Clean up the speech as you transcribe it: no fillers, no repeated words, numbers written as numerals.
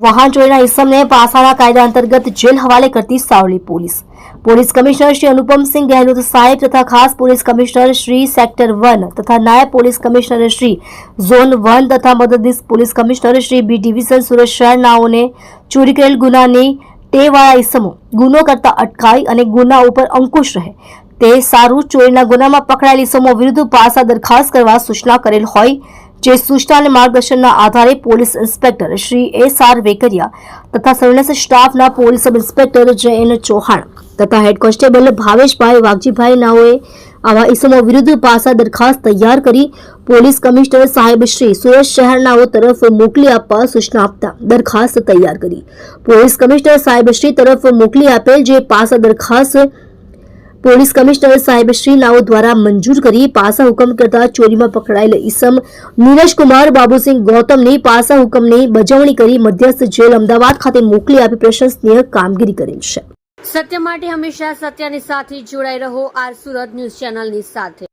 વાહન ચોરીના ઇસમને પાસાના કાયદા અંતર્ગત જેલ હવાલે કરતી સાવલી પોલીસ કમિશનર શ્રી અનુપમસિંહ ગહેલોત સાહેબ તથા ખાસ પોલીસ કમિશનર શ્રી સેક્ટર 1 તથા નાયબ પોલીસ કમિશનર શ્રી ઝોન 1 તથા મદદનીશ police commissioner Shri B division Surat શહેરનાઓને ચોરી કરેલ ગુનાની ટેવાળા ઇસમો ગુનો કરતા અટકાવી અને ગુના ઉપર અંકુશ રહે તે સારું ચોરીના ગુનામાં પકડાયેલ ઇસમો વિરુદ્ધ પાસા દરખાસ્ત કરવા સૂચના કરેલ હોય જે સૂચના અને માર્ગદર્શનના આધારે પોલીસ ઇન્સ્પેક્ટર શ્રી એસ.આર. વેકરિયા તથા સર્વેલન્સ સ્ટાફના પોલીસ સબ ઇન્સ્પેક્ટર જે.એન. ચૌહાણ તથા હેડ કોન્સ્ટેબલ ભાવેશભાઈ વાઘજીભાઈ નાઓએ આવા ઇસમો વિરુદ્ધ પાસા દરખાસ્ત તૈયાર કરી પોલીસ કમિશનર સાહેબ શ્રી સુરત શહેરનાઓ તરફ મોકલી આપવા સૂચના આપતા દરખાસ્ત તૈયાર કરી પોલીસ કમિશનર સાહેબ શ્રી તરફ મોકલી આપેલ જે પાસા દરખાસ્ત પોલીસ કમિશનર સાહેબ શ્રી નાઓ દ્વારા મંજૂર કરી પાસા હુકમ કરતા ચોરીમાં પકડાયેલ ઈસમ નીરજકુમાર બાબુસિંહ ગૌતમની પાસા હુકમની બજવણી કરી મધ્યસ્થ જેલ અમદાવાદ ખાતે મોકલી આપી પ્રશંસનીય કામગીરી કરેલ છે. સત્ય માટે હંમેશા સત્યની સાથે જોડાઈ રહો. આર સુરત ન્યૂઝ ચેનલની સાથે.